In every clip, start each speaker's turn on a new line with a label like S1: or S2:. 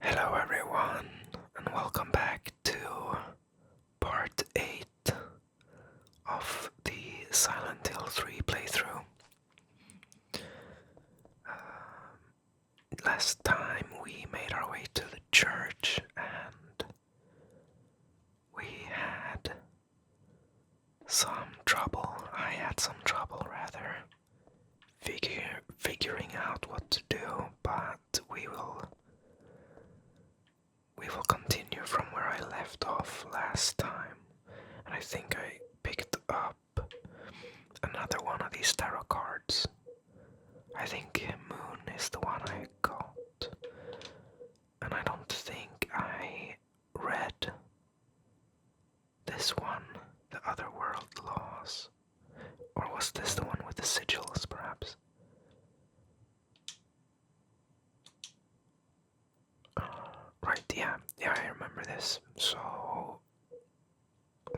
S1: Hello everyone, and welcome back to part 8 of the Silent Hill 3 playthrough. Last time we made our way to the church and we had some trouble. I had some trouble rather figuring out what to do, but we will continue from where I left off last time. And I think I picked up another one of these tarot cards. I think Moon is the one I got. And I don't think I read this one, the Other World Laws. Or was this the one with the sigils, perhaps? Right, yeah, I remember this. So,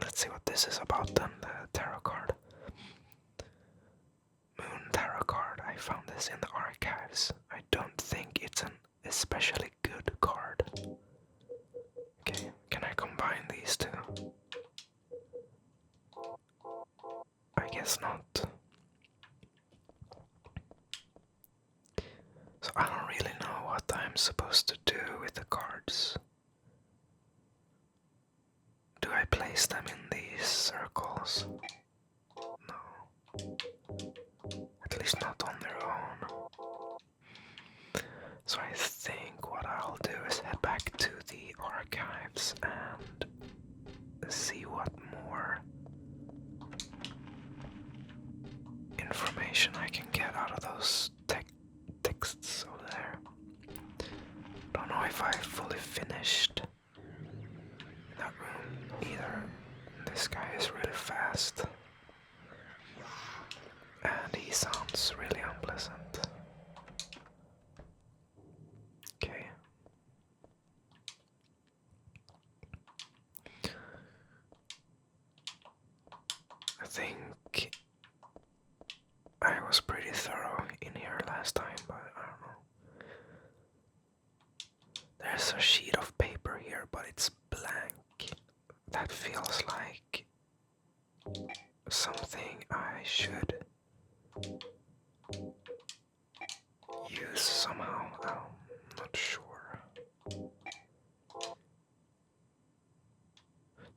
S1: let's see what this is about then, the tarot card. Moon tarot card. I found this in the archives. I don't think it's an especially good card. Okay, can I combine these two? I guess not. So I don't really know what I'm supposed to do with the cards. Do I place them in these circles? No. At least not on their own. So I think what I'll do is head back to the archives and see what more information I can get out of those texts over there. Don't know if I fully finished in that room either. This guy is really fast. And he sounds really unpleasant. Okay. I think I was pretty thorough in here last time, but I don't know. There's a sheet of paper here, but it's blank. That feels like something I should use somehow. I'm not sure.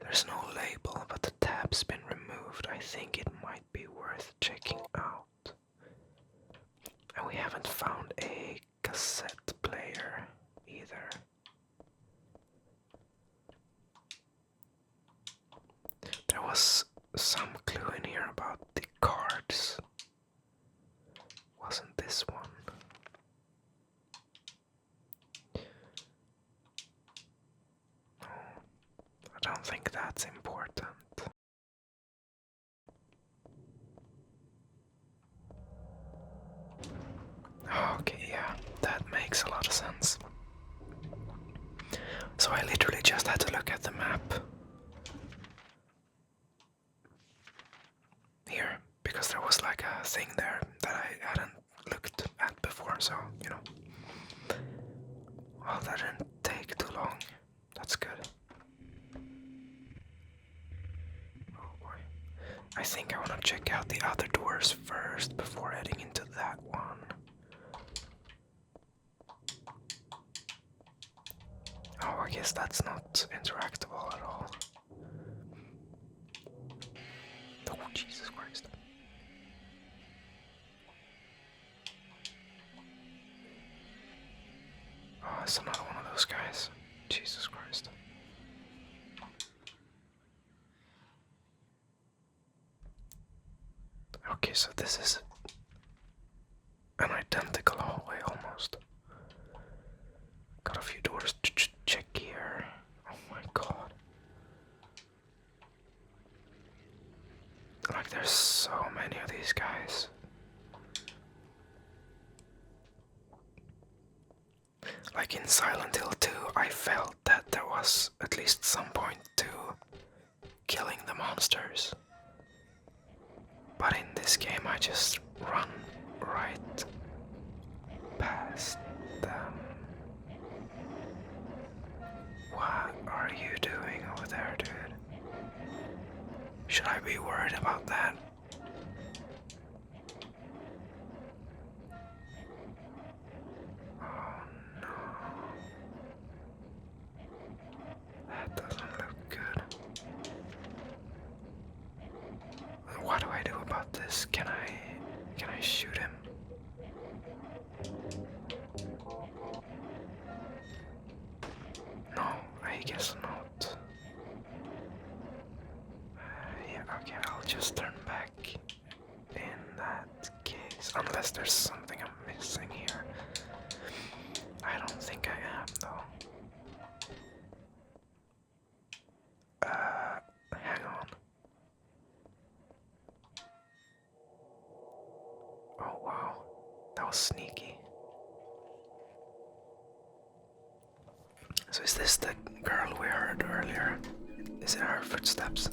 S1: There's no label, but the tab's been removed. I think it might be worth checking out. And we haven't found a cassette player either. There was some clue in here about the cards. Wasn't this one? No, I don't think that's important. Okay, yeah, that makes a lot of sense. So I literally just had to look at the map here, because there was like a thing there that I hadn't looked at before, so, you know. Well, that didn't take too long. That's good. Oh boy. I think I want to check out the other doors first before heading into that one. Oh, I guess that's not interactable at all. Oh, Jesus Christ. Oh, it's another one of those guys. Jesus Christ. Okay, so this is an identical hallway almost. Got a few doors to check here. Oh my god. Like, there's so many of these guys. Like in Silent Hill 2, I felt that there was at least some point to killing the monsters. But in this game, I just run right past them. Should I be worried about that? Oh no. That doesn't look good. What do I do about this? Can I shoot him? No, I guess not. Yeah, okay, I'll just turn back in that case. Unless there's something I'm missing here. I don't think I am, though. Hang on. Oh wow, that was sneaky. So is this the girl we heard earlier? Is it her footsteps?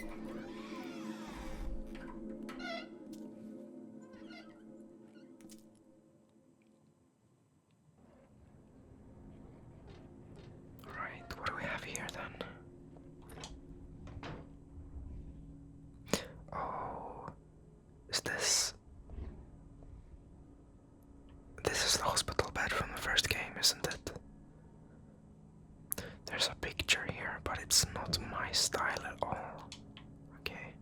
S1: Alright, what do we have here then? Oh, is this... This is the hospital bed from the first game, isn't it? There's a picture here, but it's not my style at all. Okay.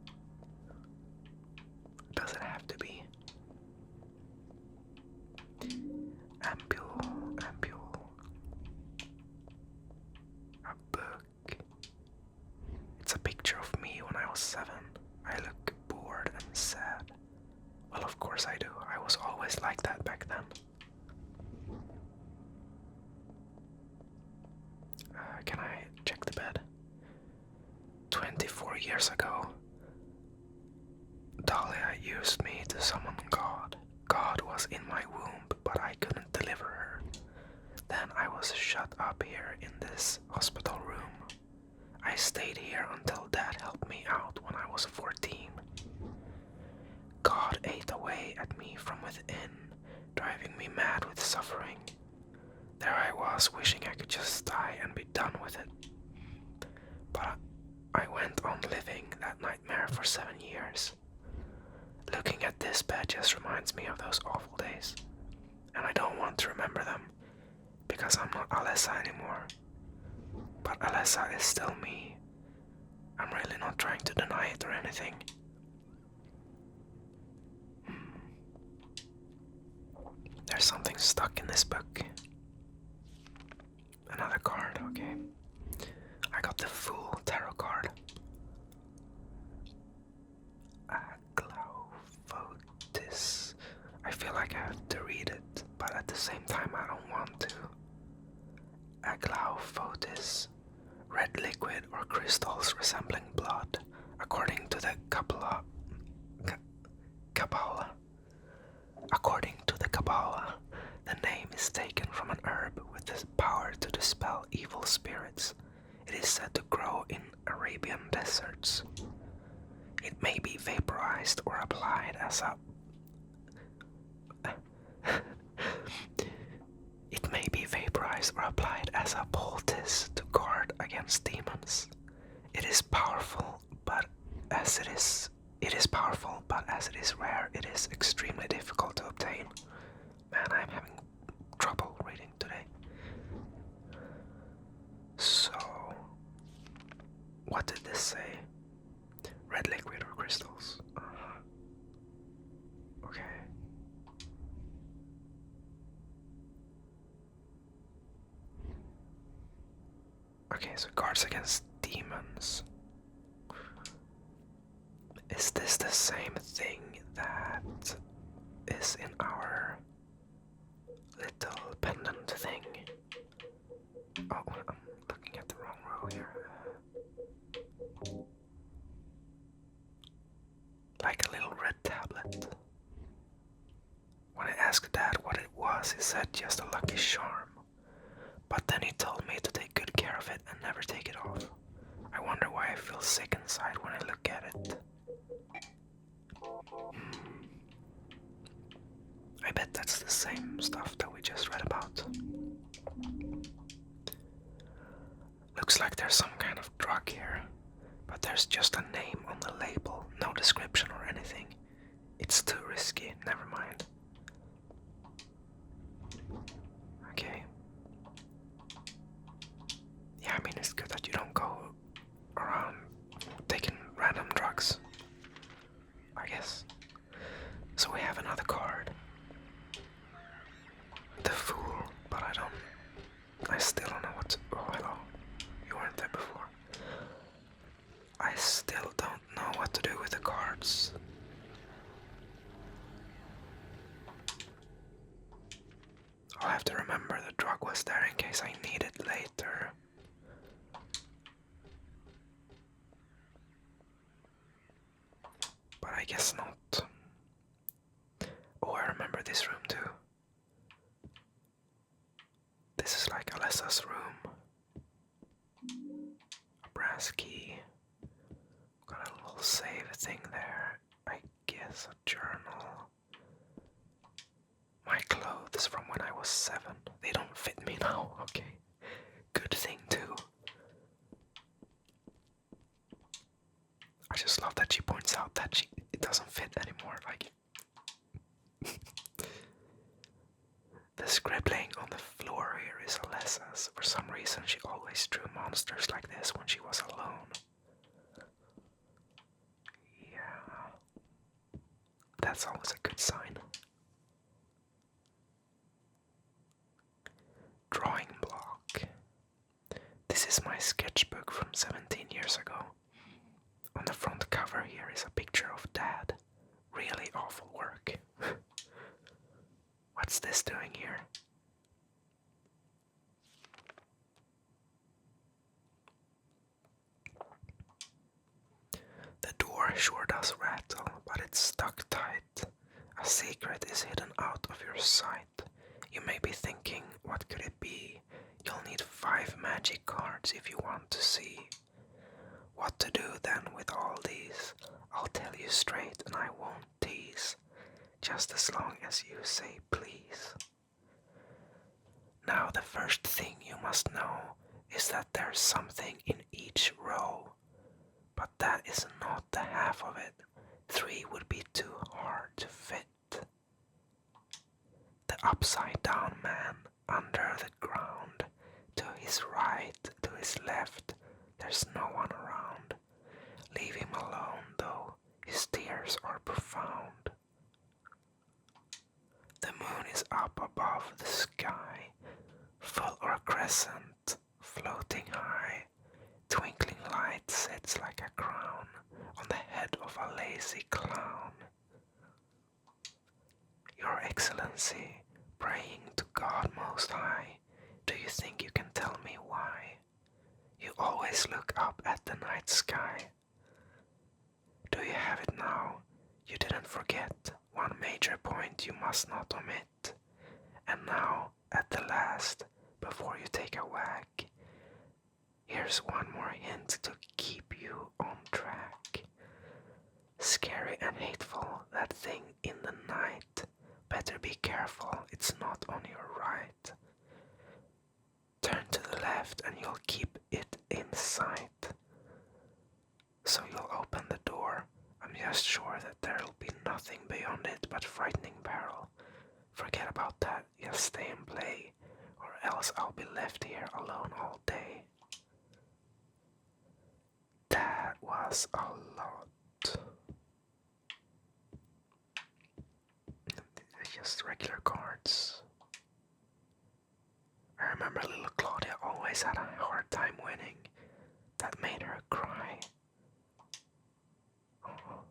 S1: Does it have to be? Ampule. A book. It's a picture of me when I was 7. I look bored and sad. Well, of course I do. I was always like that back then. Can I check the bed? 24 years ago, Dahlia used me to summon God. God was in my womb, but I couldn't deliver her. Then I was shut up here in this hospital room. I stayed here until Dad helped me out when I was 14. God ate away at me from within, driving me mad with suffering. There I was, wishing I could just die and be done with it. But I went on living that nightmare for 7 years. Looking at this bed just reminds me of those awful days. And I don't want to remember them, because I'm not Alessa anymore. But Alessa is still me. I'm really not trying to deny it or anything. There's something stuck in this book. Another card, okay. I got the Fool tarot card. Aglophotis. I feel like I have to read it, but at the same time I don't want to. Aglophotis. Red liquid or crystals resembling blood, according to the Kabbalah. According to the Kabbalah, the name is taken from an herb with the power to dispel evil spirits. It is said to grow in Arabian deserts. It may be vaporized or applied as a poultice to guard against demons. It is powerful, but as it is rare, it is extremely difficult to obtain. Man, I'm having trouble reading today. So, what did this say? Red liquid or crystals? Okay. Okay, so guards against demons. Is this the same thing that is in our little pendant thing? Oh, I'm looking at the wrong row here. Like a little red tablet. When I asked Dad what it was, he said just a lucky charm. But then he told me to take good care of it and never take it off. I wonder why I feel sick inside when I look at it. I bet that's the same stuff that we just read about. Looks like there's some kind of drug here, But there's just a name on the label, no description or anything. It's too risky, never mind. Okay. Yeah, I mean, it's good that you don't go around taking random drugs, I guess. So we have another card. The Fool, but I still don't know what to... Oh, hello. You weren't there before. I still don't know what to do with the cards. I'll have to remember the drug was there in case I need it later. But I guess not. Oh, I remember this room too. This is like Alessa's room. A brass key. Got a little save thing there. I guess a journal. My clothes from when I was 7. They don't fit me now, okay. Good thing too. I just love that she points out that it doesn't fit anymore, like. The scribbling on the floor here is Alessa's. For some reason she always drew monsters like this when she was alone. Yeah. That's always a good sign. Drawing block. This is my sketchbook from 17 years ago. On the front cover here is a picture of Dad. Really awful work. What's this doing here? The door sure does rattle, but it's stuck tight. A secret is hidden out of your sight. You may be thinking, what could it be? You'll need 5 magic cards if you want to see. What to do then with all these? I'll tell you straight and I won't tease. Just as long as you say please. Now the first thing you must know is that there's something in each row. But that is not the half of it. 3 would be too hard to fit. The upside down man under the ground. To his right, to his left, there's no one around. Leave him alone though, his tears are profound. The moon is up above the sky, full or crescent, floating high. Twinkling light sits like a crown on the head of a lazy clown. Your Excellency, praying to God Most High, do you think you can tell me why? You always look up at the night sky. Do you have it now? You didn't forget one major point you must not omit. And now, at the last, before you take a whack, here's one more hint to keep you on track. Scary and hateful, that thing in the night. Better be careful, it's not on your right. Turn to the left and you'll keep it in sight. So you'll open the door. I'm just sure that there'll be nothing beyond it but frightening peril. Forget about that, just stay and play, or else I'll be left here alone all day. That was a lot. Just regular cards. I remember little Claudia always had a hard time winning. That made her cry. Oh.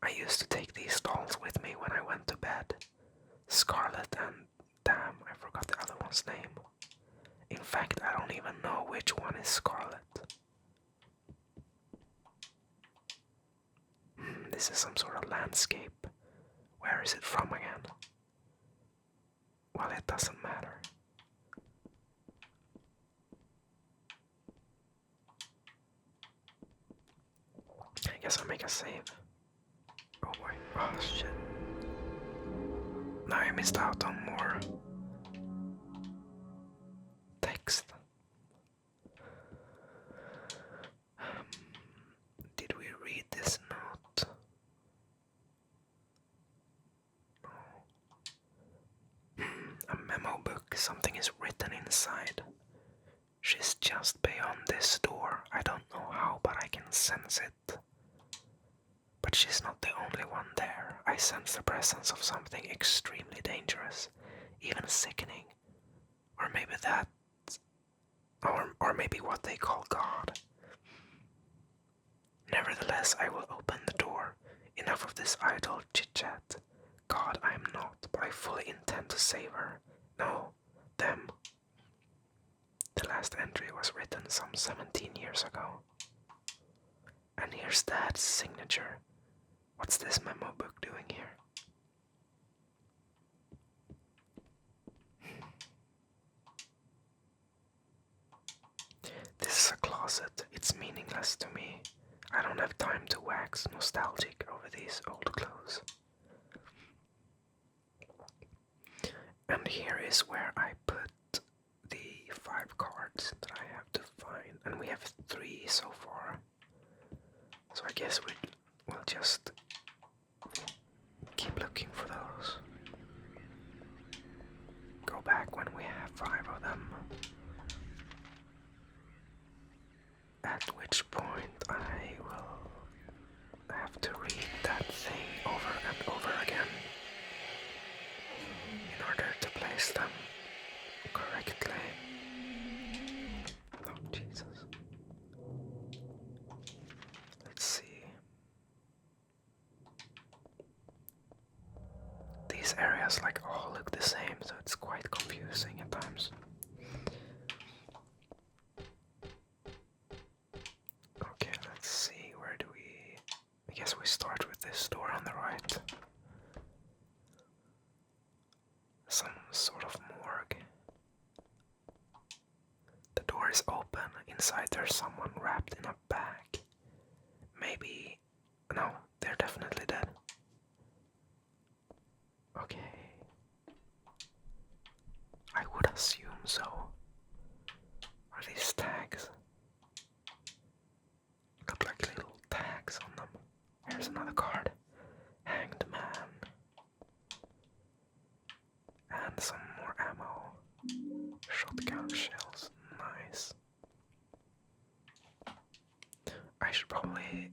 S1: I used to take these dolls with me when I went to bed. Scarlet and damn, I forgot the other one's name. In fact, I don't even know which one is Scarlet. This is some sort of landscape. Where is it from again? Well, it doesn't matter. I guess I'll make a save. Oh boy. Oh shit. Now I missed out on more text. something is written inside. She's just beyond this door. I don't know how, but I can sense it. But she's not the only one there. I sense the presence of something extremely dangerous, even sickening. Or maybe that, or maybe what they call God. Nevertheless, I will open the door. Enough of this idle chit-chat. God, I am not, but I fully intend to save her. No, them. The last entry was written some 17 years ago. And here's Dad's signature. What's this memo book doing here? This is a closet. It's meaningless to me. I don't have time to wax nostalgic over these old clothes. And here is where I put the 5 cards that I have to find. And we have 3 so far. So I guess we'll just keep looking for those. Go back when we have 5 of them. At which point I will have to read that thing over and over again in order to place them correctly. Oh, Jesus. Let's see. These areas like all look the same, so it's quite confusing at times. Okay, let's see, where do we... I guess we start with this door on the right. Some sort of morgue. The door is open. Inside there's someone wrapped in a bag. Maybe... No, they're definitely dead. Okay. I would assume so. Are these tags? Look like little tags on them. Here's another card. Hanged Man. And some more ammo. Shotgun shells. Nice. I should probably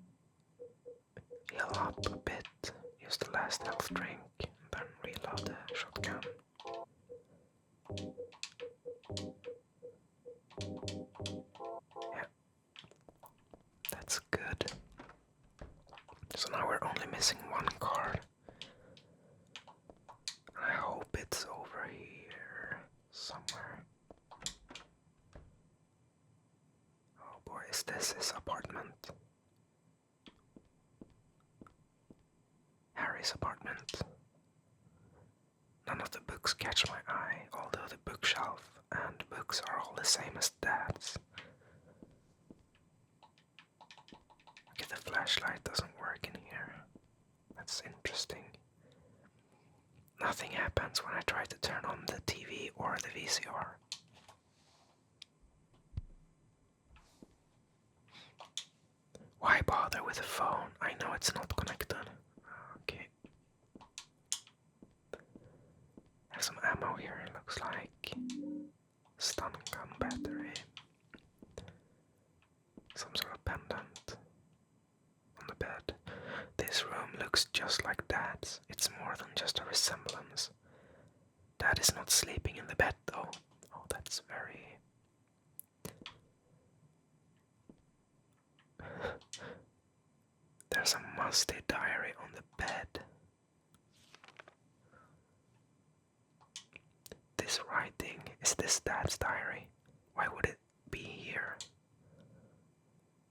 S1: heal up a bit. Use the last health drink. And then reload the shotgun. Yeah. That's good. So now we're only missing 1 card. I hope it's over here somewhere. Oh boy, is this his apartment? Harry's apartment. None of the books catch my eye, although the bookshelf and books are all the same as Dad's. Okay, the flashlight doesn't work in here. That's interesting. Nothing happens when I try to turn on the TV or the VCR. Why bother with a phone? I know it's not connected. Okay. There's some ammo here, it looks like. Stun gun battery. Some sort of pendant on the bed. This room looks just like Dad's. It's more than just a resemblance. Dad is not sleeping in the bed though. Oh, that's very... There's a musty diary on the bed. This writing, is this Dad's diary? Why would it be here?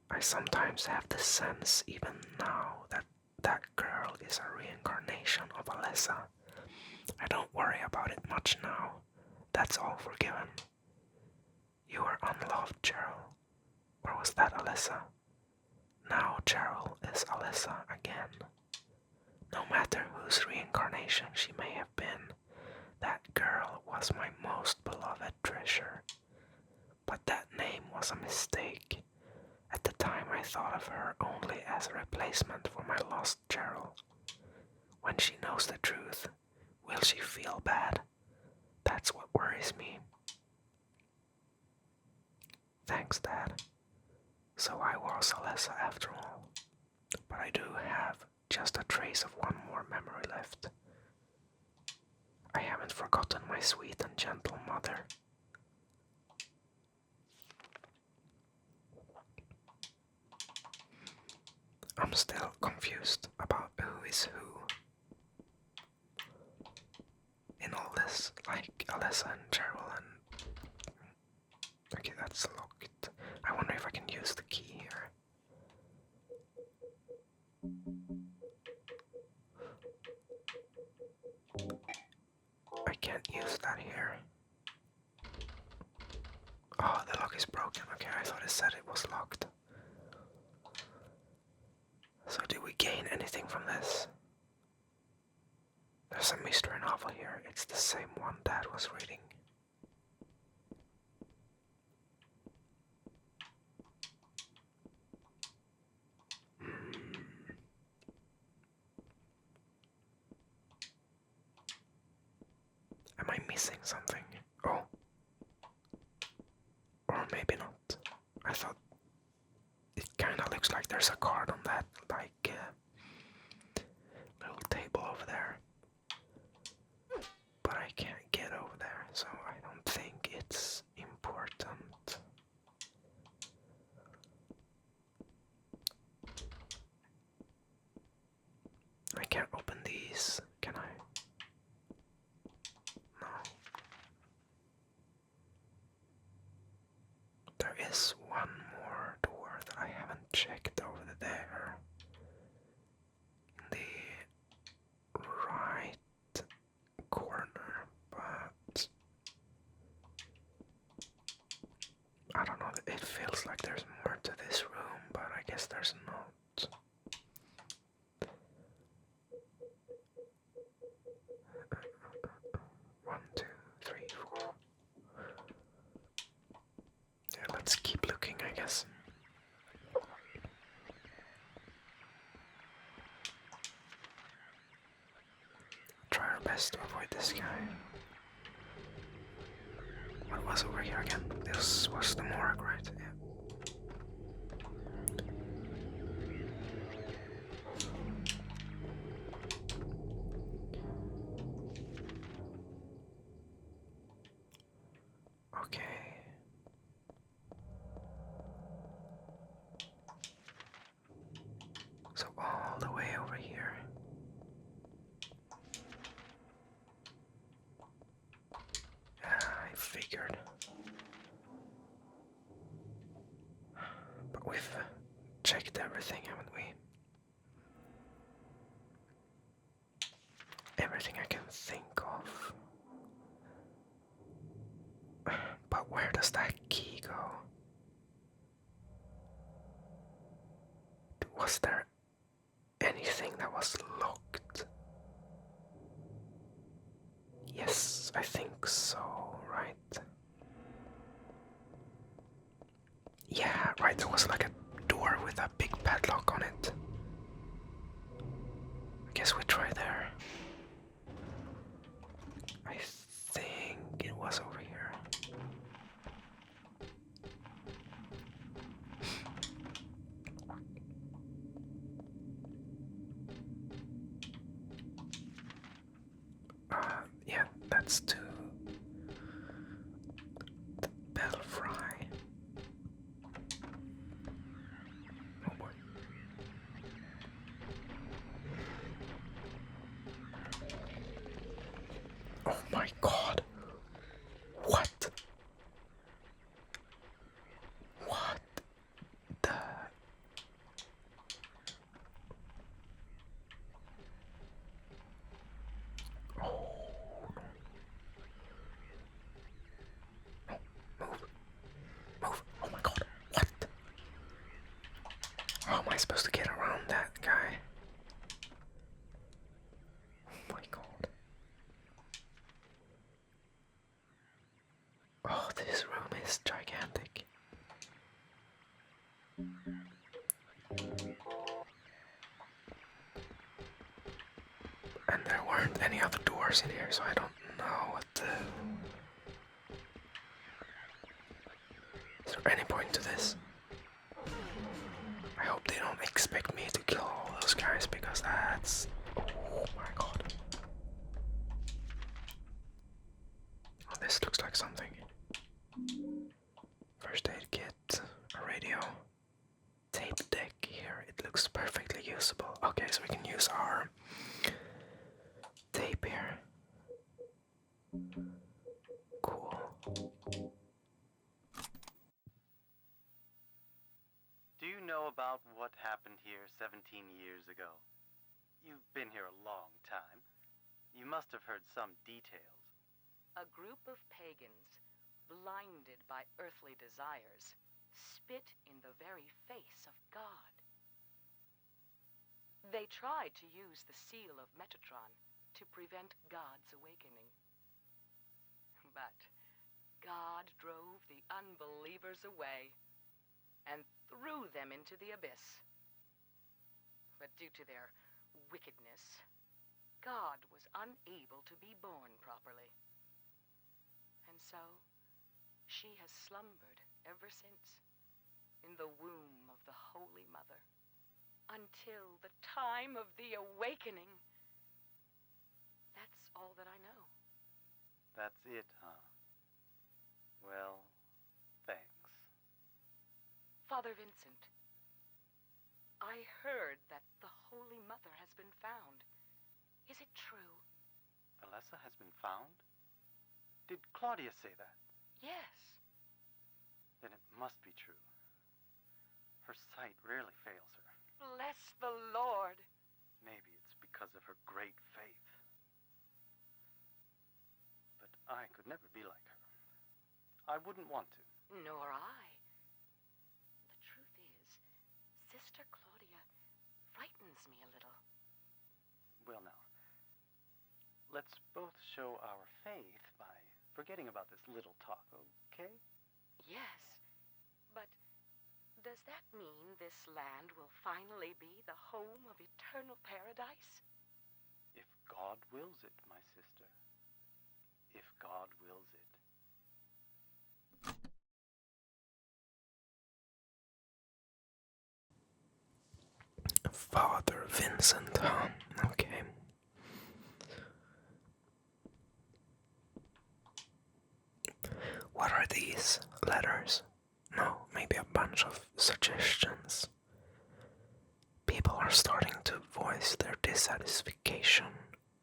S1: I sometimes have the sense, even now, that that girl is a reincarnation of Alessa. I don't worry about it much now. That's all forgiven. You are unloved, Cheryl. Or was that Alessa? Now Cheryl is Alessa again. No matter whose reincarnation she may have been, that girl was my most beloved treasure. But that name was a mistake. At the time I thought of her only as a replacement for my lost Cheryl. When she knows the truth, will she feel bad? That's what worries me. Thanks, Dad. So I was Alessa after all. But I do have just a trace of one more memory left. I haven't forgotten my sweet and gentle mother. I'm still confused about who is who in all this, like Alessa and Cheryl and... Okay, that's locked. I wonder if I can use the key here. I can't use that here. Oh, the lock is broken. Okay, I thought it said it was locked. So did we gain anything from this? There's a mystery novel here. It's the same one Dad was reading. Am I missing something? Oh. Or maybe not. I thought it kinda looks like there's a card on that, like, little table over there. But I can't get over there, so I don't think it's important. I can't open these, can I? No. There is one more door that I haven't checked over there. In the right corner, but I don't know, it feels like there's more to this room, but I guess there's not. 1, 2, 3, 4. Yeah, let's keep looking, I guess. Try our best to avoid this guy. What was over here again? This was the morgue, right? Yeah. Okay. So all the way over here. Yeah, I figured. But we've checked everything, haven't we? Everything I can think of. But where does that key go? Was there anything that was locked? Yes, I think so, right? Yeah, right, there was like a door with a big padlock on it. I guess we try there. I think it was over here. Yeah, that's to the belfry. Oh boy. Oh my god. What? What the... Oh. No. Move. Move. Oh my god. What? How am I supposed to get around that guy? Oh my god. Oh, this room is gigantic. And there weren't any other doors in here, so I don't know what to any point to this. I hope they don't expect me to kill all those guys because that's... Oh my god. Oh, this looks like something. First aid kit, a radio, tape deck here. It looks perfectly usable. Okay, so we can use our tape here. Cool.
S2: Do you know about what happened here 17 years ago? You've been here a long time. You must have heard some details.
S3: A group of pagans, blinded by earthly desires, spit in the very face of God. They tried to use the seal of Metatron to prevent God's awakening. But God drove the unbelievers away and threw them into the abyss. But due to their wickedness, God was unable to be born properly. And so, she has slumbered ever since in the womb of the Holy Mother until the time of the awakening. That's all that I know.
S2: That's it, huh? Well, thanks.
S3: Father Vincent, I heard that the Holy Mother has been found. Is it true?
S2: Alessa has been found? Did Claudia say that?
S3: Yes.
S2: Then it must be true. Her sight rarely fails her.
S3: Bless the Lord.
S2: Maybe it's because of her great faith. But I could never be like her. I wouldn't want to.
S3: Nor I. The truth is, Sister Claudia frightens me a little.
S2: Well now, let's both show our faith by forgetting about this little talk, okay?
S3: Yes, but does that mean this land will finally be the home of eternal paradise?
S2: If God wills it, my sister. If God wills it.
S1: Father Vincent, huh? Okay. What are these letters? No, maybe a bunch of suggestions. People are starting to voice their dissatisfaction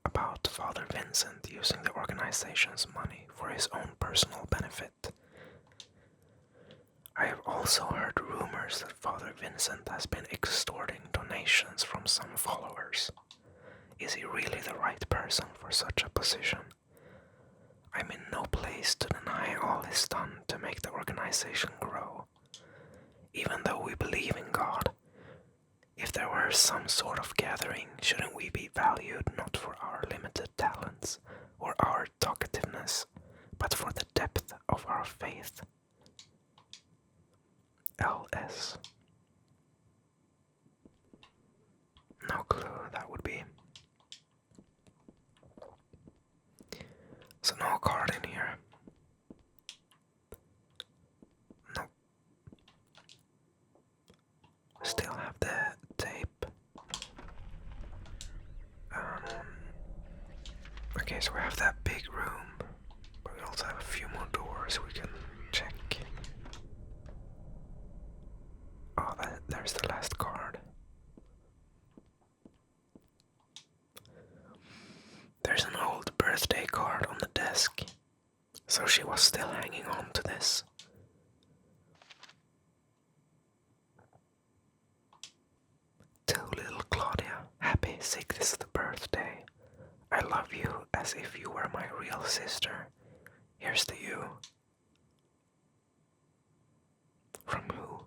S1: about Father Vincent using the organization's money for his own personal benefit. I have also heard rumors that Father Vincent has been extorting donations from some followers. Is he really the right person for such a position? I'm in no place to deny all he's done to make the organization grow. Even though we believe in God, if there were some sort of gathering, shouldn't we be valued not for our limited talents or our talkativeness, but for the depth of our faith? LS. No clue who that would be. So no card in here. No. Still have the tape. Okay, so we have that big room, but we also have a few more doors we can check. Oh, there's the last card. There's an old birthday card on the desk, so she was still hanging on to this. To little Claudia, happy 6th birthday. I love you as if you were my real sister. Here's to you. From who?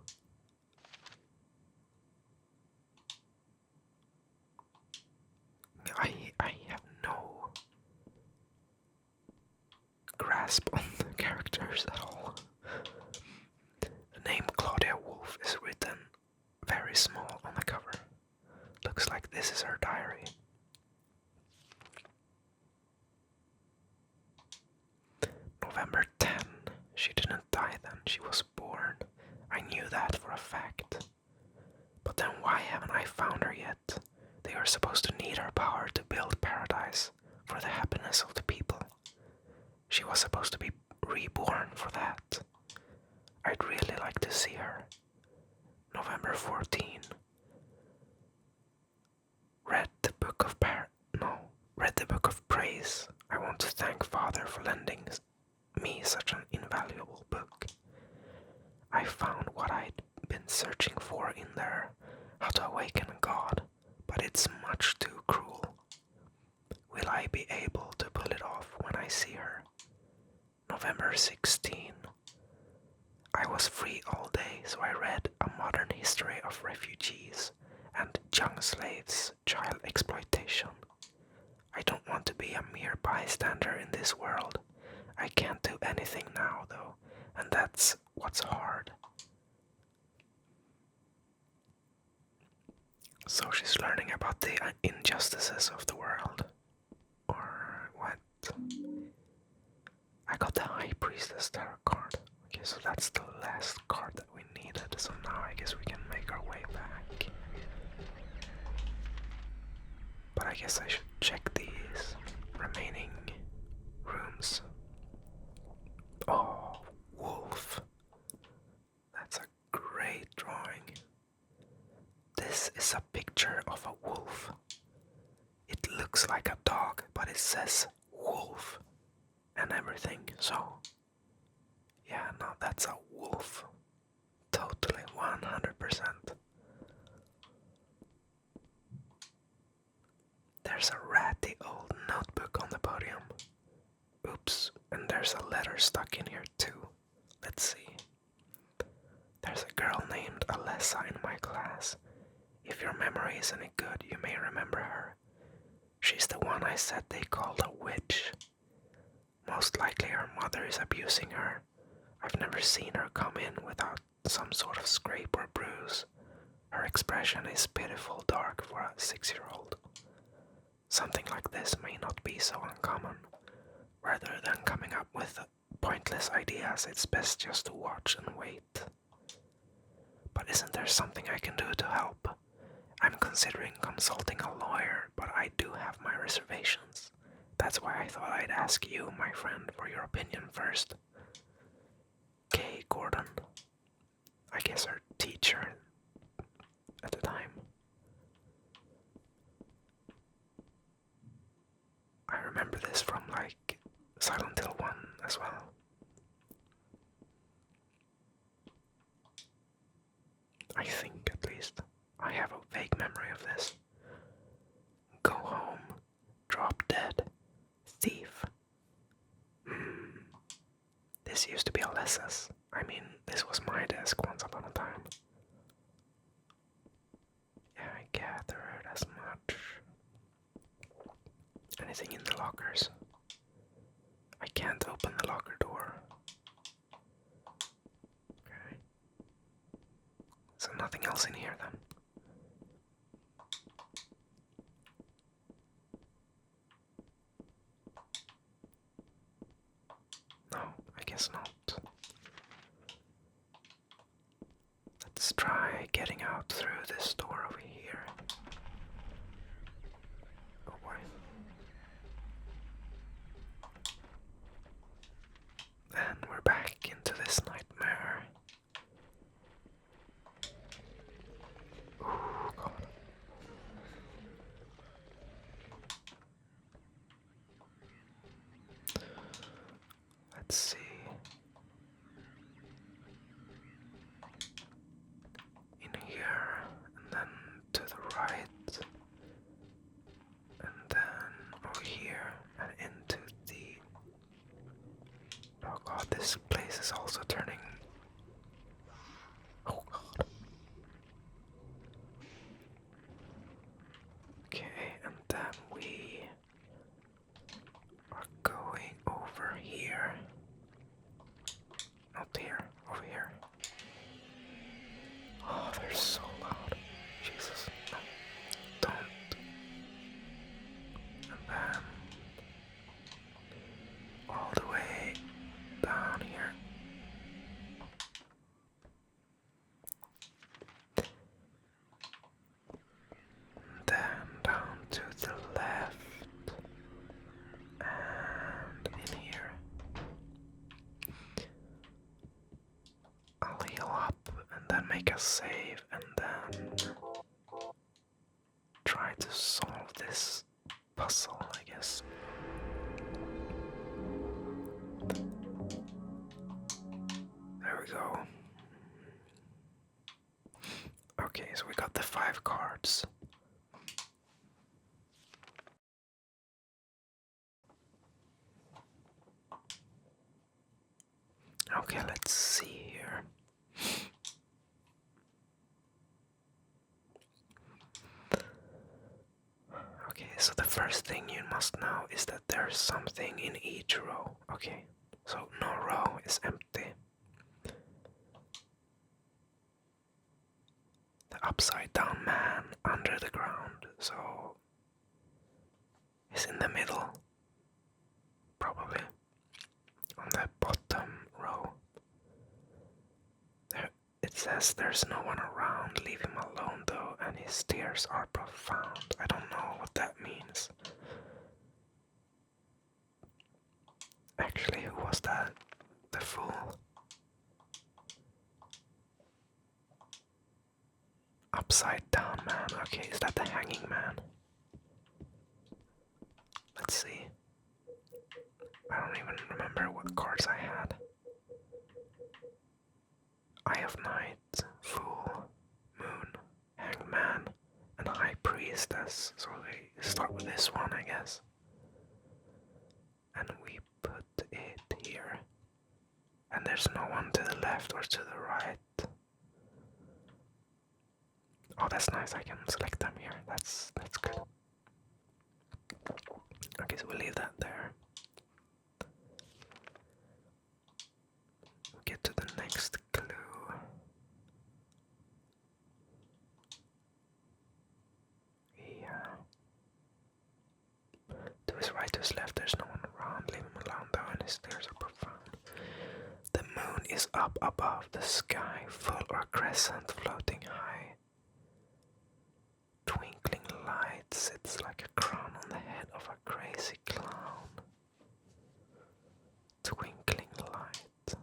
S1: I have no grasp on the characters at all. The name Claudia Wolf is written very small on the cover. Looks like this is her diary. November 10. She didn't die then, she was born. see her. November 14. Read the book of praise. I want to thank Father for lending me such an invaluable book. I found what I'd been searching for in there, how to awaken God, but it's much too cruel. Will I be able to pull it off when I see her? November 16. I was free all day, so I read A Modern History of Refugees and Young Slaves, Child Exploitation. I don't want to be a mere bystander in this world. I can't do anything now, though, and that's what's hard. So she's learning about the injustices of the world. Or what? I got the High Priestess Tarot card. Okay, so that's the last card that we needed. So now I guess we can make our way back. But I guess I should check these remaining rooms. Oh, wolf. That's a great drawing. This is a picture of a wolf. It looks like a dog, but it says wolf and everything, so yeah, no, that's a wolf. Totally, 100%. There's a ratty old notebook on the podium. Oops, and there's a letter stuck in here too. Let's see. There's a girl named Alessa in my class. If your memory is any good, you may remember her. She's the one I said they called a witch. Most likely her mother is abusing her. I've never seen her come in without some sort of scrape or bruise. Her expression is pitiful dark for a 6-year-old. Something like this may not be so uncommon. Rather than coming up with pointless ideas, it's best just to watch and wait. But isn't there something I can do to help? I'm considering consulting a lawyer, but I do have my reservations. That's why I thought I'd ask you, my friend, for your opinion first. Kay Gordon. I guess her teacher at the time. I remember this from like Silent Hill 1 as well. I think, at least. I have a vague memory of this. Go home. Drop dead. Thief. This used to be Alessa's. I mean, this was my desk once upon a time. Yeah, I gathered as much. Anything in the lockers? I can't open the locker door. Okay. So nothing else in here then. No, I guess not. Let's try getting out through this door over here. Oh boy. And we're back into this nightmare. Oh god. Let's see. In here, and then to the right, and then over here, and into the... Oh god, this place is also turning... Oh god. Okay, and then we are going over here. Not here, over here. Oh, they're so loud. Jesus. No, don't. And then all the way down here. And then down to the left. And in here. I'll heal up. make a save and then try to solve this puzzle, I guess. There we go. Okay, so we got the 5 cards. Okay, let's see here. Okay, so the first thing you must know is that there's something in each row. Okay, so no row is empty. The upside down man under the ground, so he's in the middle. Probably. On the bottom row. It says there's no one around, leave him alone though, and his tears are profound. I don't know what that means. Actually, who was that? The fool. Upside down man. Okay, is that the hanging man? Let's see. I don't even remember what cards I had. Eye of Night, Fool, Moon, Hangman, and High Priestess. So we start with this one, I guess. And we put it here. And there's no one to the left or to the right. Oh, that's nice. I can select them here. That's good. Okay, so we'll leave that there. We'll get to the next clue. Yeah. To his right, to his left, there's no one around. Leave him alone though, and his tears are profound. The moon is up above the sky, full or crescent, floating high. Twinkling light sits like a crown on the head of a crazy clown. Twinkling light.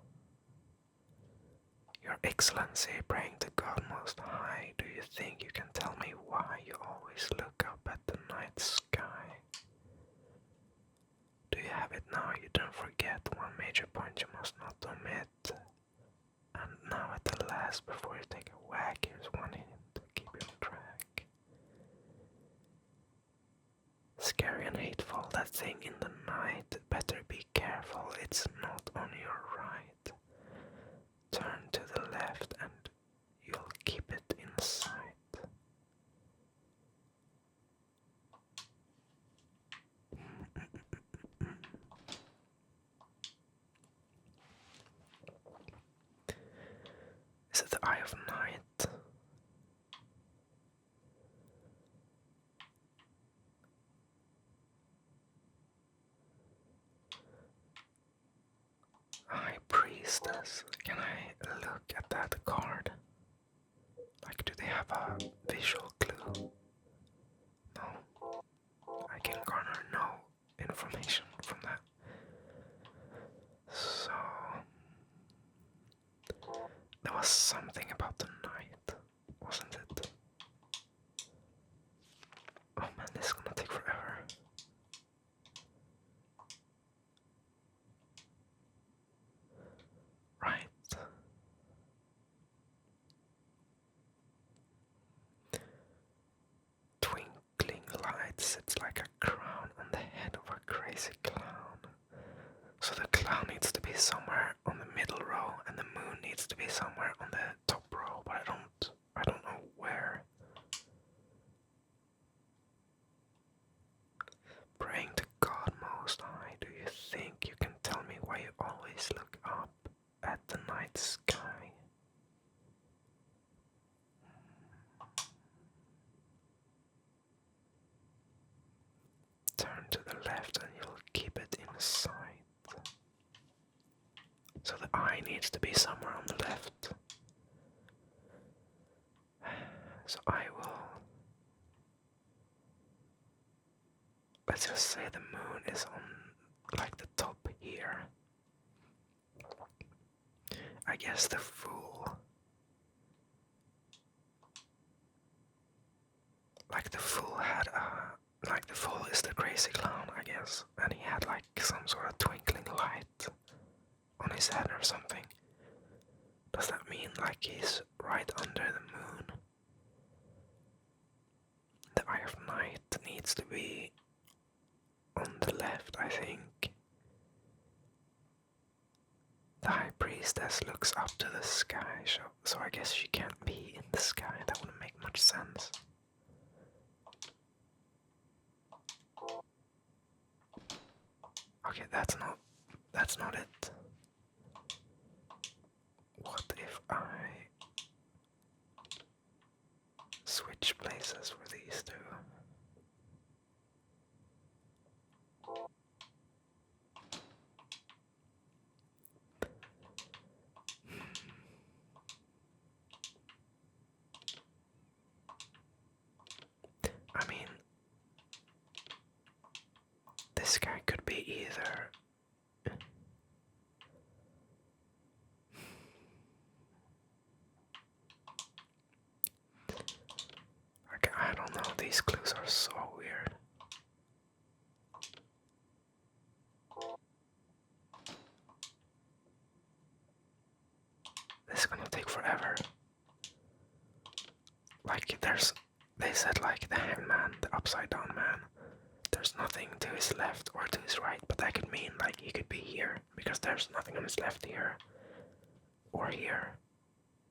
S1: Your Excellency, praying to God Most High, do you think you can tell me why you always look up at the night sky? Do you have it now? You don't forget one major point you must not omit. And now at the last, before you take a whack, here's one hint to keep you on track. Scary and hateful, that thing in the night. Better be careful, it's not on your right. Turn to the left and you'll keep it in sight. Is it the Eye of Night? High Priestess. Can I look at that card? Like, do they have a visual clue? No. I can garner no information from that. So there was something about the night, wasn't it? Oh man, this is gonna take forever. Right. Twinkling light sits like a crown on the head of a crazy clown. So the clown needs to be somewhere on the middle row, and the moon needs to be somewhere on the top row, but I don't know where. Praying to God Most High, do you think you can tell me why you always look up at the night sky? Turn to the left and you'll keep it in sight. So the eye needs to be somewhere on the left. So I will... Let's just say the moon is on, like, the top here. I guess the fool his head or something. Does that mean like he's right under the moon? The Eye of Night needs to be on the left, I think. The High Priestess looks up to the sky, so I guess she can't be in the sky. That wouldn't make much sense. Okay, that's not it. What if I switch places with these two? I mean, this guy could be either. Okay, I don't know, these clues are so weird. This is gonna take forever. Like, they said like the hangman, the upside down man. There's nothing to his left or to his right, but that could mean like he could be here, because there's nothing on his left here. Or here,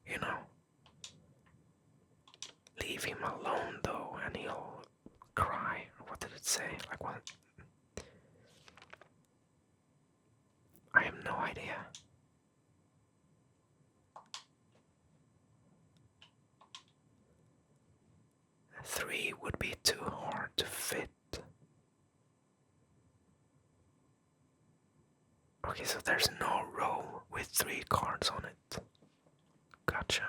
S1: you know. Leave him alone though, and he'll cry. What did it say? Like what? I have no idea. Three would be too hard to fit. Okay, so there's no row with 3 cards on it. Gotcha.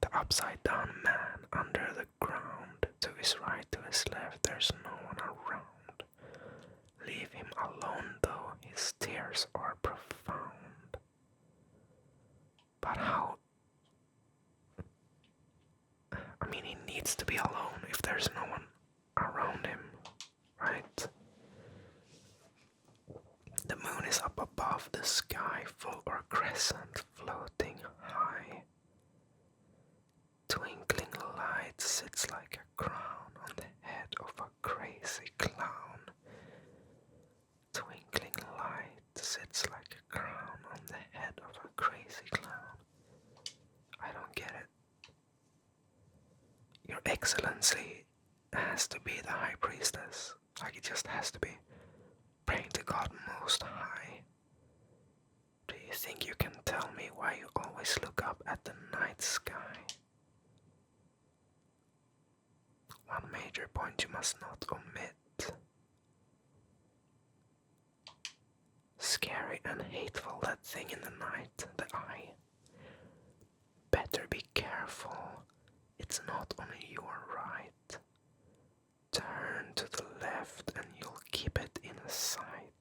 S1: The upside down man under the ground. To his right, to his left, there's no one around. Leave him alone though, his tears are profound. But how? I mean, he needs to be alone if there's no one around him, right? The moon is up above the sky, full or crescent, floating high. Twinkling light sits like a crown on the head of a crazy clown. Twinkling light sits like a crown on the head of a crazy clown. I don't get it. Your Excellency has to be the High Priestess. Like, it just has to be. Praying to God Most High. Do you think you can tell me why you always look up at the night sky? One major point you must not omit. Scary and hateful, that thing in the night, the eye. Better be careful, it's not on your right. Turn to the left and you'll keep it in sight.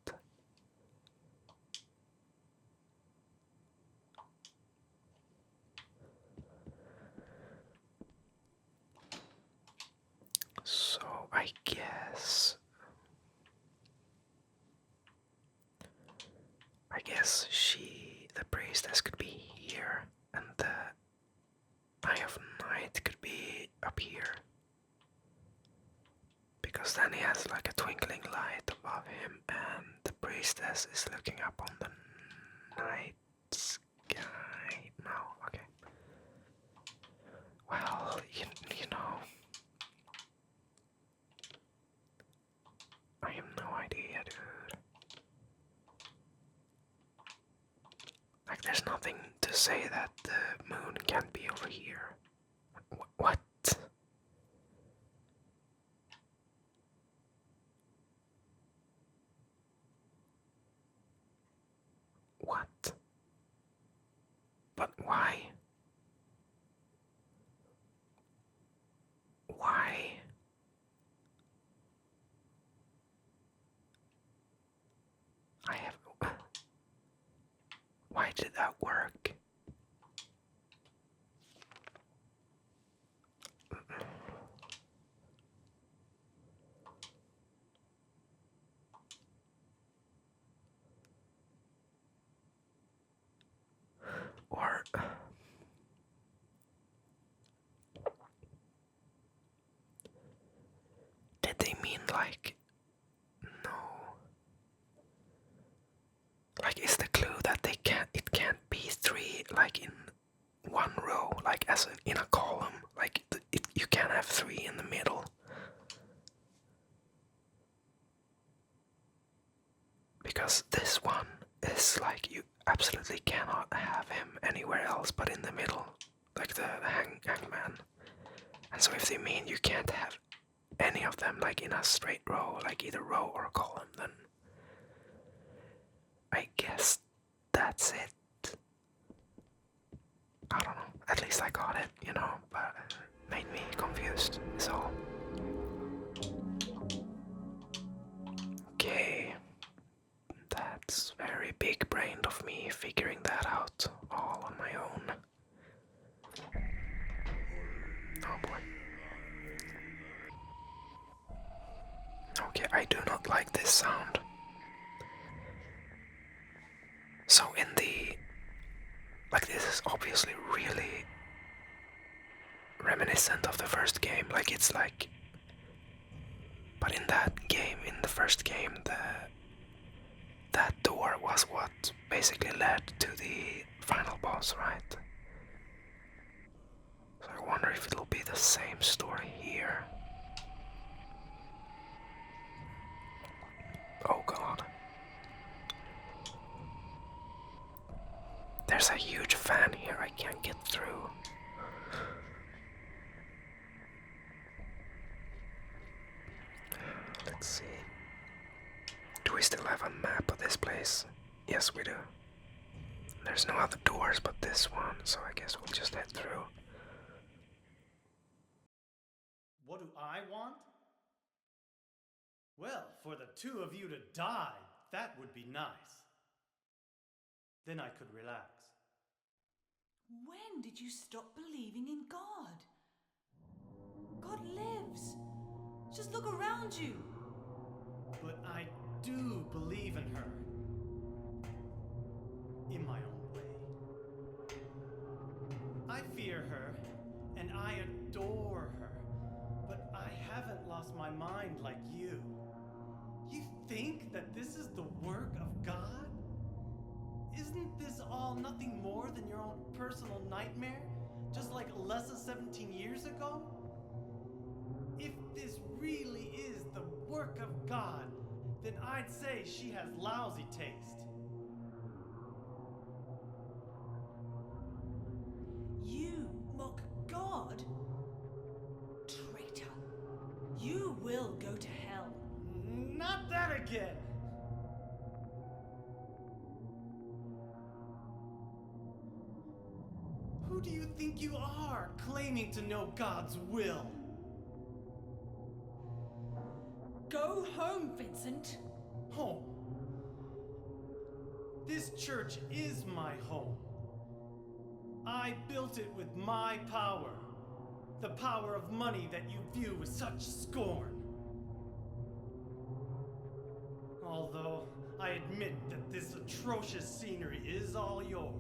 S1: So I guess she, the priestess, could be here, and the Eye of Night could be up here. Because then he has like a twinkling light above him, and the priestess is looking up on the night sky. No, okay. Well, you know, I have no idea, dude. Like, there's nothing to say that the moon can't be over here. What? What? But why? Why? I have... Why did that work? Did they mean like no? Like is the clue that it can't be three like in one row, like as in a column, like you can't have three in the middle. Because this one is like you absolutely cannot have him anywhere else but in the middle, like the hangman. And so if they mean you can't have any of them like in a straight row, like either row or column, then I guess that's it. I don't know. At least I got it, you know, but it made me confused, is all. Okay. That's very big-brained of me figuring that out all on my own. Oh boy. Okay, I do not like this sound. So in the... Like this is obviously really reminiscent of the first game. Like it's like... But in that game, in the first game, that door was what basically led to the final boss, right? So I wonder if it'll be the same story here. Oh god. There's a huge fan here I can't get through. Let's see. Do we still have a map of this place? Yes, we do. There's no other doors but this one, so I guess we'll just head through.
S4: What do I want? Well, for the two of you to die, that would be nice. Then I could relax.
S5: When did you stop believing in God? God lives. Just look around you.
S4: But I do believe in her. In my own way. I fear her, and I adore her. But I haven't lost my mind like you. You think that this is the work of God? Isn't this all nothing more than your own personal nightmare? Just like Alessa 17 years ago? If this really is the work of God, then I'd say she has lousy taste.
S5: You mock God? Traitor. You will go to hell.
S4: Not that again! Who do you think you are, claiming to know God's will?
S5: Go home, Vincent.
S4: Home. This church is my home. I built it with my power. The power of money that you view with such scorn. Although I admit that this atrocious scenery is all yours.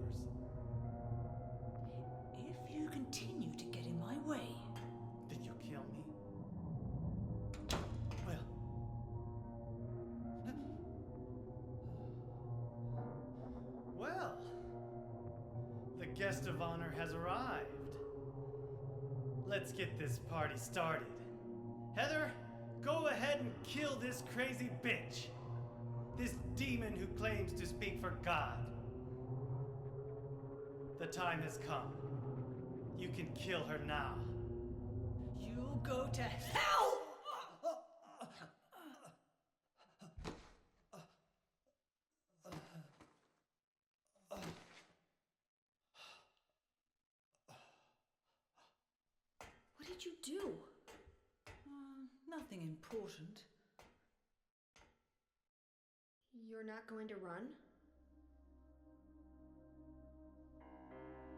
S5: If you continue to get in my way,
S4: Then you'll kill me? Well. Well. The guest of honor has arrived. Let's get this party started. Heather, go ahead and kill this crazy bitch. This demon who claims to speak for God. The time has come. You can kill her now.
S5: you'll go to hell!
S6: What did you do?
S5: Nothing important.
S6: You're not going to run?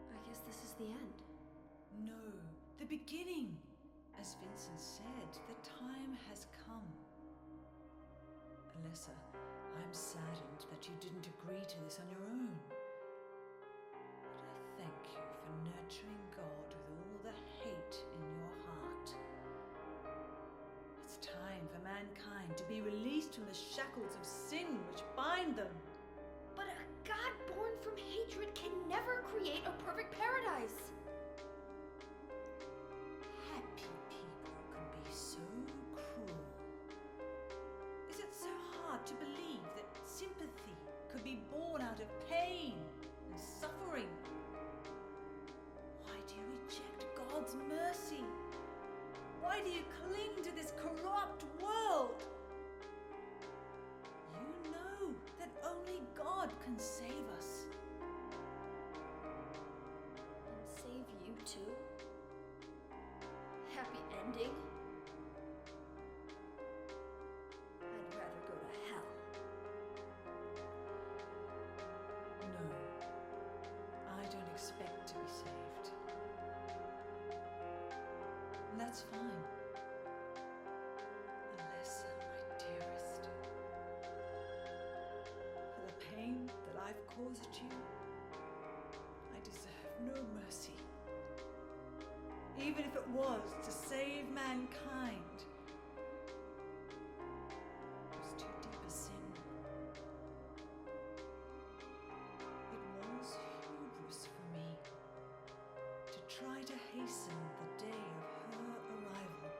S6: I guess this is the end.
S5: No, the beginning. As Vincent said, the time has come. Alessa, I'm saddened that you didn't agree to this on your own. But I thank shackles of sin which bind them.
S6: But a god born from hatred can never create a perfect paradise.
S5: Happy people can be so cruel. Is it so hard to believe that sympathy could be born out of pain and suffering? Why do you reject God's mercy? Why do you cling to this corrupt world? You know that only God can save us.
S6: And save you too? Happy ending? I'd rather go to hell.
S5: No, I don't expect to be saved. And that's fine. Alyssa, my dearest. For the pain that I've caused you, I deserve no mercy. Even if it was to save mankind, it was too deep a sin. It was hubris for me to try to hasten the day of her arrival.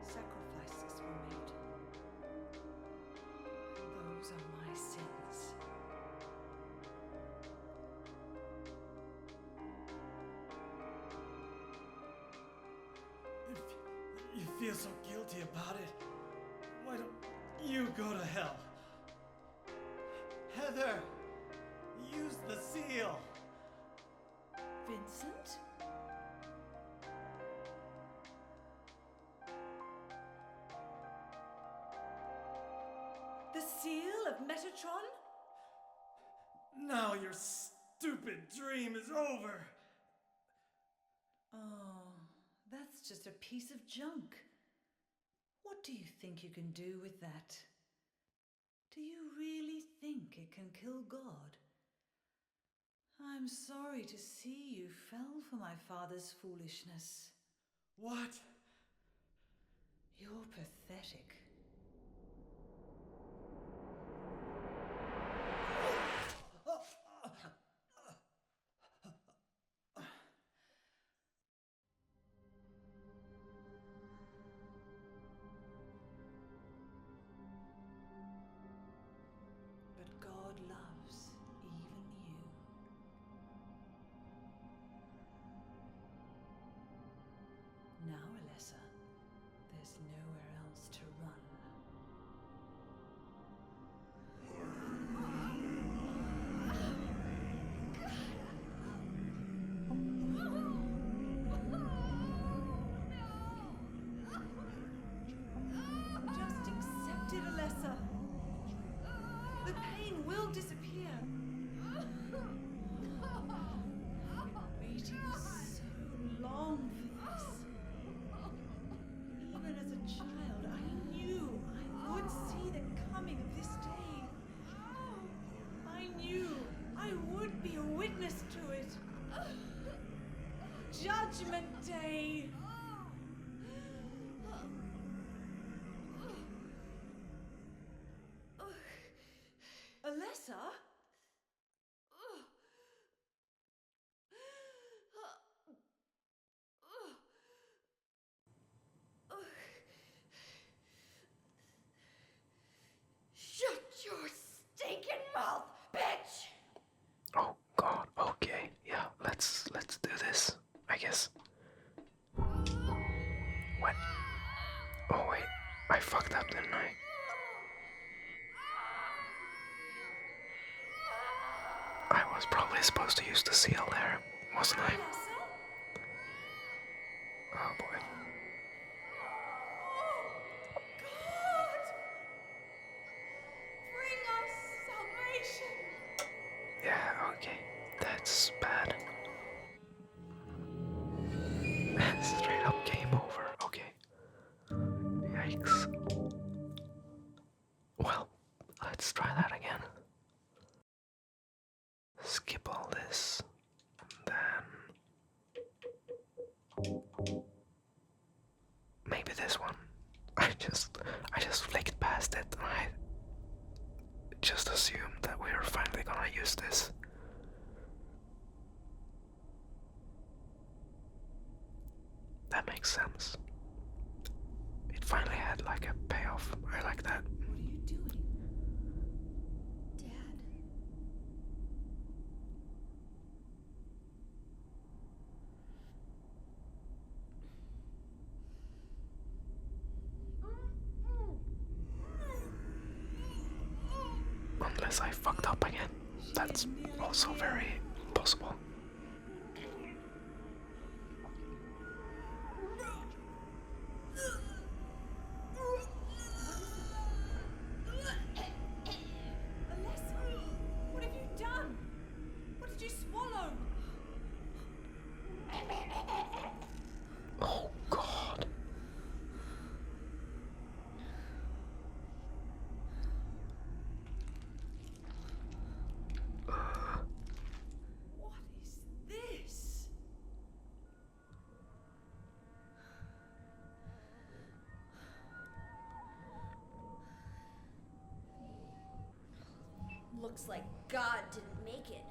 S5: Sacrifices were made. And those are my sins.
S4: If you feel so guilty about it, why don't you go to hell? Heather, use the seal.
S5: Vincent? The seal of Metatron?
S4: Now your stupid dream is over.
S5: Oh, that's just a piece of junk. What do you think you can do with that? Do you really think it can kill God? I'm sorry to see you fell for my father's foolishness.
S4: What?
S5: You're pathetic. But God loves even you. Now, Alessa, there's nowhere else to run. Just accept it, Alessa. The pain will disappear. I've been waiting so long for this. Even as a child, I knew I would see the coming of this day. I knew I would be a witness to it. Judgment Day. Alessa?
S6: Shut your stinking mouth, bitch!
S1: Oh God. Okay. Yeah. Let's do this. I guess. What? Oh wait. I fucked up, didn't I? I was probably supposed to use the seal there, wasn't I?
S5: Alessa?
S1: Oh boy.
S5: God! Bring us salvation!
S1: Yeah, okay. That's bad. Straight up game over. Okay. Yikes. Well, let's try that again. Skip all this. Then maybe this one. I just just flicked past it, and I just assumed that we were finally gonna use this. That makes sense. It finally had like a payoff. I like that.
S5: What are you doing?
S6: Dad.
S1: Unless I fucked up again. That's also very possible.
S5: Alessa, what have you done? What did you swallow?
S1: Oh god.
S5: What is this?
S6: Looks like God didn't make it.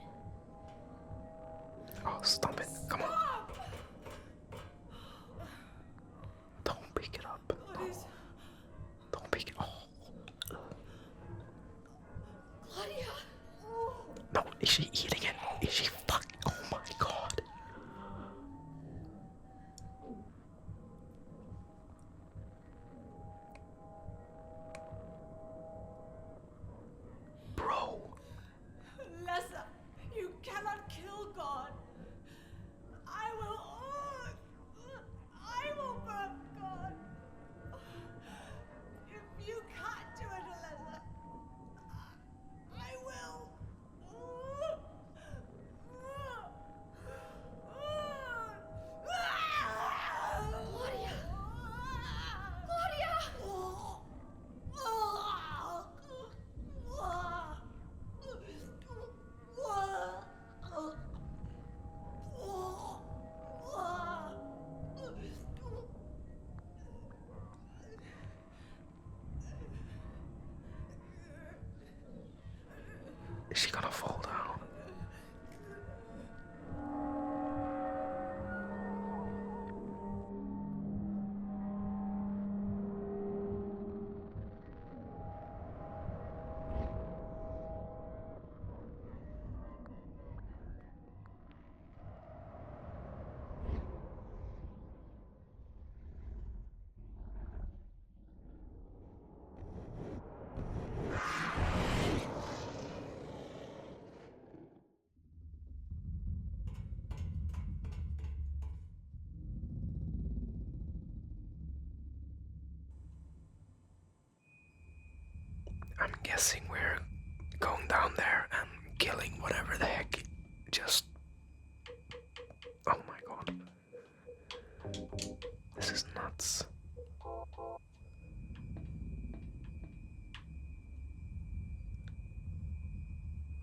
S1: Oh, stop it. Come on.
S5: Stop!
S1: Don't pick it up.
S5: What
S1: No.
S5: is...
S1: Don't pick it. Oh.
S6: Claudia!
S1: No, is she eating it? Is she fucking? Oh my god. Bro.
S5: Alessa, you cannot kill God. I will burn God. If you can't do it, Alessa, I will.
S6: Claudia! Claudia!
S1: Is she gonna fall down? I'm guessing we're going down there and killing whatever the heck just... Oh my god. This is nuts.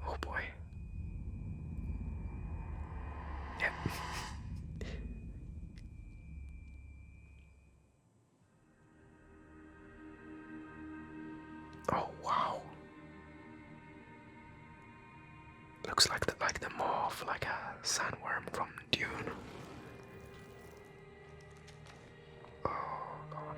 S1: Oh boy. Yep. Oh wow. Looks like the moth, like a sandworm from Dune. Oh god.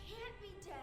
S6: Can't be, Dad.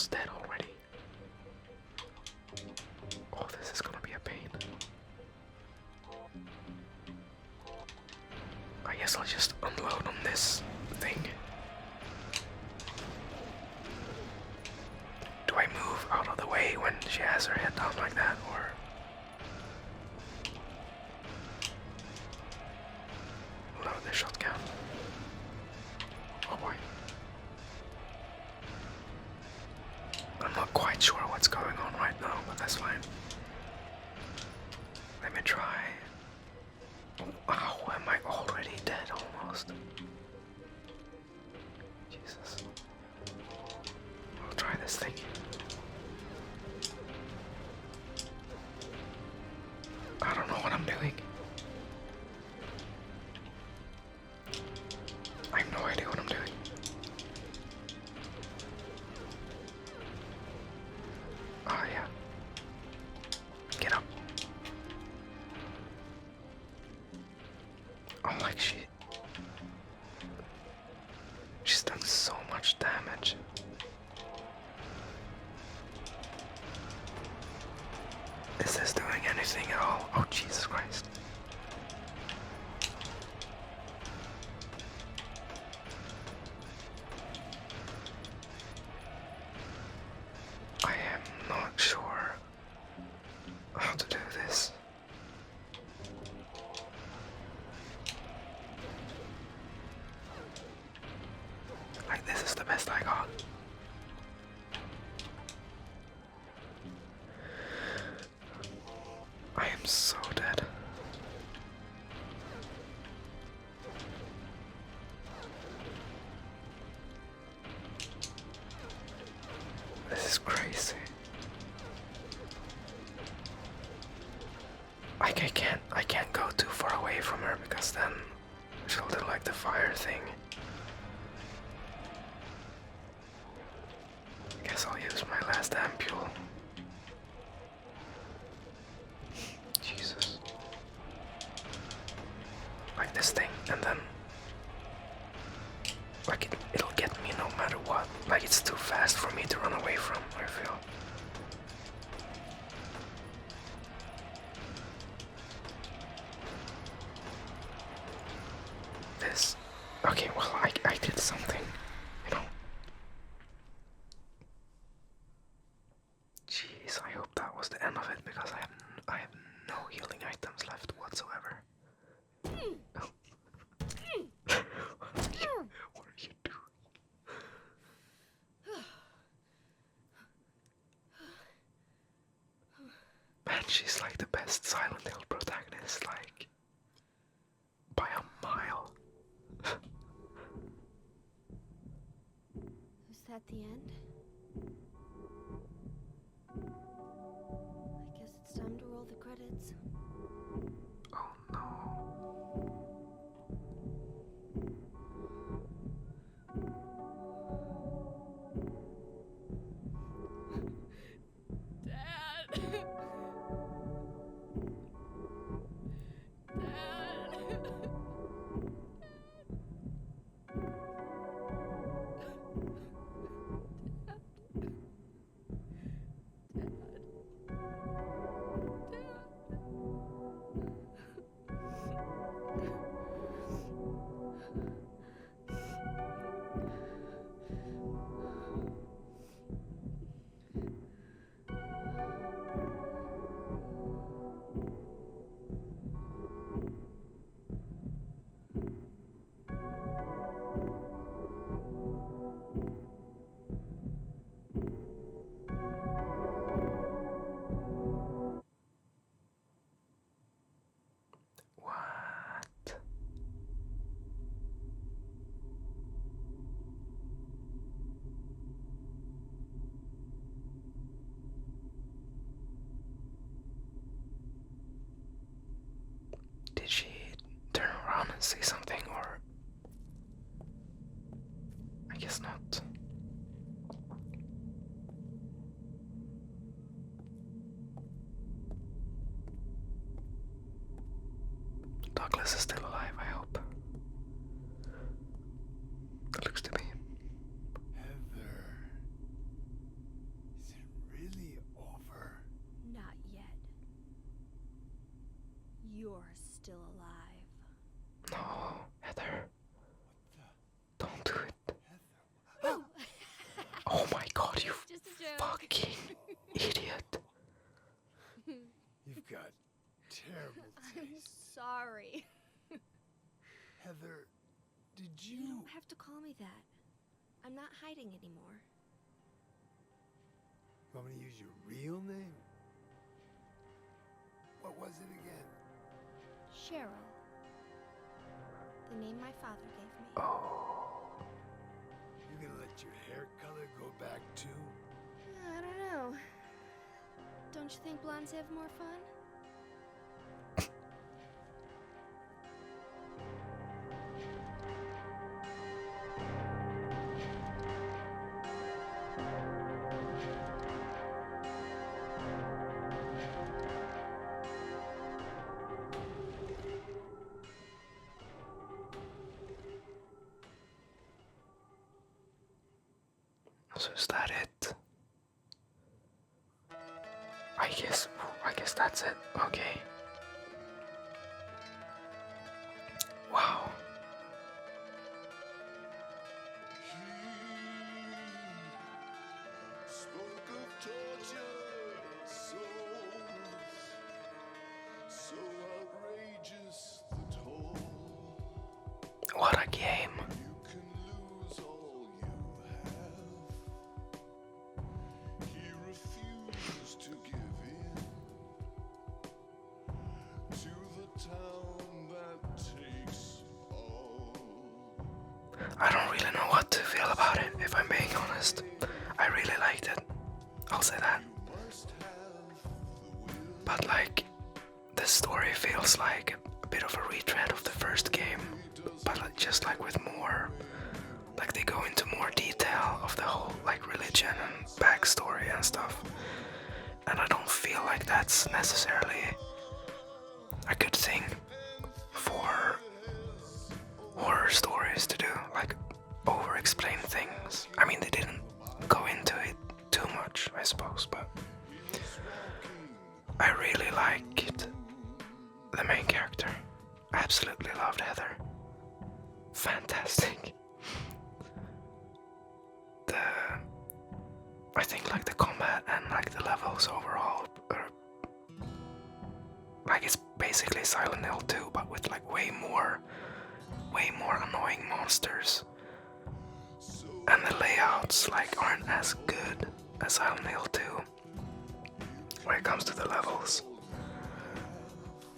S1: almost dead already. Oh, this is gonna be a pain. I guess I'll just unload on this thing. Do I move out of the way when she has her head down like that, or... Load the shotgun. Oh boy. I'm not quite sure what's going on right now, but that's fine. Let me try. Ow, am I already dead almost? Jesus. I'll try this thing. I don't know what I'm doing. I have no idea what I'm doing. Ah, yeah. Get up. Oh, like she's done so much damage. Is this doing anything at all? Oh, Jesus Christ. I am not sure how to do this. Like, this is the best I got. I am so dead. This is crazy. Like, I can't go too far away from her because then she'll do like the fire thing. Guess I'll use my last ampule. Jesus. Like this thing, and then like it'll get me no matter what. Like, it's too fast for me to run away from, I feel. This. Okay, well, I did something, you know. Jeez, I hope that was the end of it because I have no healing items left whatsoever. What are you doing? Man, she's like the best Silent Hill protagonist, like by a mile.
S6: Is that the end? I guess it's time to roll the credits.
S1: Oh no.
S3: Dad! Dad!
S1: What? Did she turn around and say something, or I guess not. Douglas is still alive, I hope. It looks to be.
S7: Heather.
S1: fucking idiot.
S7: You've got terrible
S6: I'm
S7: taste.
S6: sorry.
S7: Heather, did
S6: You
S7: you...
S6: don't have to call me that. I'm not hiding anymore.
S7: Want me to use your real name? What was it again?
S6: Cheryl. The name my father gave me.
S1: Oh.
S7: You gonna let your hair color go back too?
S6: I don't know. Don't you think blondes have more fun?
S1: So is that it? I guess that's it. Okay. Wow.
S8: Spoke of tortured souls, so outrageous the toll.
S1: What a game.
S8: You can lose all you have. He refused to give in to the town that takes all.
S1: I don't really know what to feel about it, if I'm being honest. I really liked it. I'll say that.
S8: Must have the will.
S1: But like, the story feels like a bit of a retread of the first game, but like, just like with more, like they go into more detail of the whole like religion and backstory and stuff. And I don't feel like that's necessarily a good thing for horror stories to do, like over-explain things. I mean, they didn't go into it too much, I suppose, but I really liked the main character. I absolutely loved Heather. Fantastic. I think like the combat and like the levels overall are, like it's basically Silent Hill 2, but with like way more annoying monsters. And the layouts like aren't as good as Silent Hill 2 when it comes to the levels.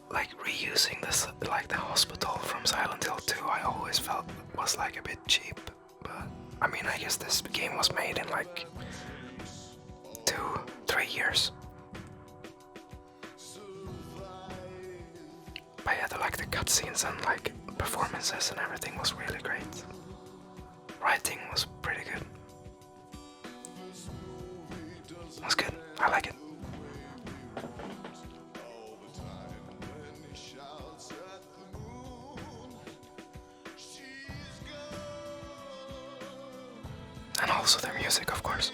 S1: Like reusing this, like the hospital from Silent Hill 2, I always felt was like a bit cheap. But I mean, I guess this game was made in like 2-3 years. But yeah, the cutscenes and like performances and everything was really great. Writing was pretty good. It was good. I like it. And also the music, of course.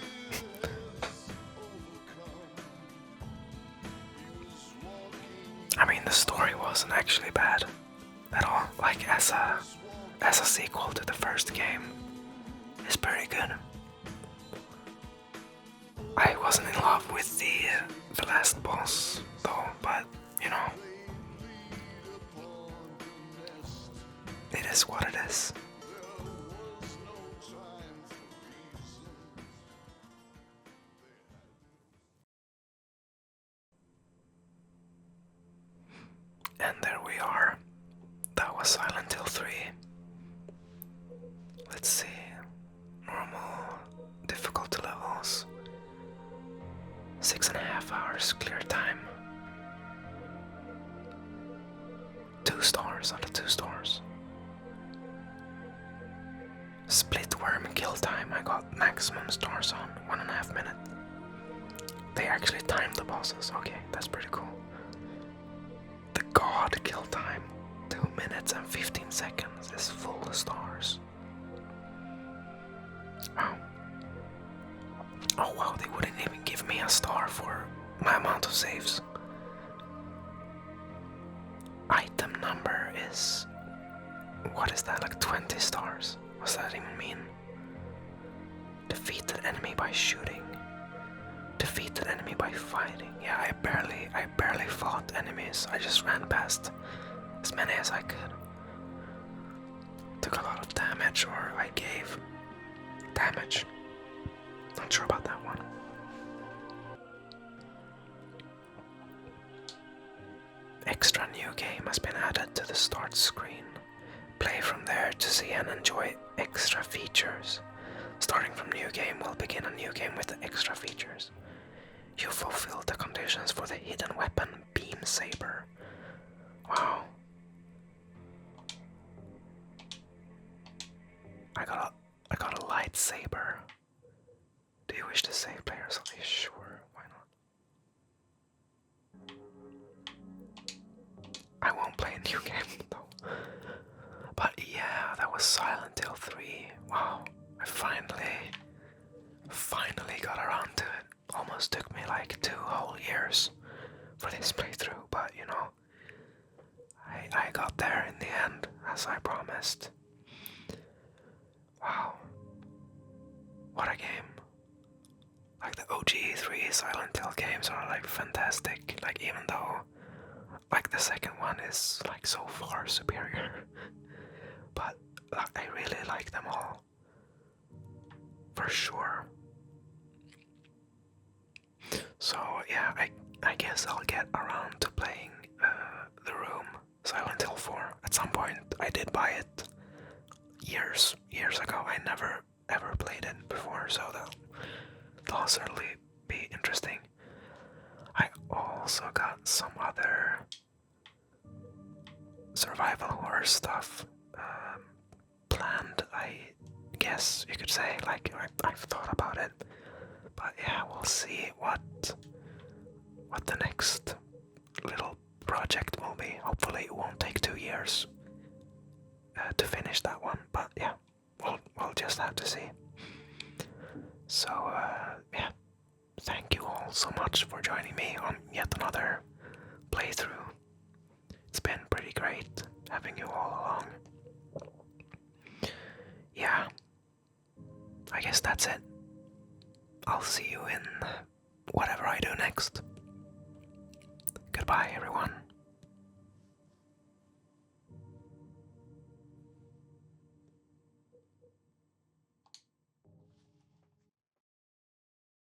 S1: I mean, the story wasn't actually bad at all. Like as a sequel to the first game, it's pretty good. I wasn't in love with the last boss though, but you know, it is what it is. And there we are. That was Silent Hill 3. Let's see. Normal difficulty levels. 6.5 hours clear time. 2 stars out of 2 stars. Split worm kill time, I got maximum stars on 1.5 minutes. They actually timed the bosses. Okay, that's pretty cool. The god kill time, 2 minutes and 15 seconds is full stars. Wow. Oh wow, they wouldn't even give me a star for my amount of saves. Item number is... what is that, like 20 stars? What does that even mean? Defeated enemy by shooting. defeat an enemy by fighting. Yeah, I barely fought enemies. I just ran past as many as I could. Took a lot of damage, or I gave damage. Not sure about that one. Extra new game has been added to the start screen. Play from there to see and enjoy extra features. Starting from new game will begin a new game with the extra features. You fulfill the conditions for the hidden weapon Beam Saber. Wow. I got a lightsaber. Do you wish to save players? Are you sure? Why not? I won't play a new game though. But yeah, that was Silent Hill 3. Wow. I finally got around to it. Almost took me like 2 whole years for this playthrough, but you know, I got there in the end, as I promised. Wow. What a game. Like the OG 3 Silent Hill games are like fantastic, like even though like the second one is like so far superior. But I really like them all. For sure. So yeah, I guess I'll get around to playing The Room, Silent Hill 4 at some point. I did buy it years ago. I never ever played it before, so that'll certainly be interesting. I also got some other survival horror stuff planned, I guess you could say. Like I've thought about it, but yeah, we'll see what the next little project will be. Hopefully, it won't take 2 years to finish that one. But yeah, we'll just have to see. So yeah, thank you all so much for joining me on yet another playthrough. It's been pretty great having you all along. Yeah, I guess that's it. I'll see you in whatever I do next. Goodbye, everyone.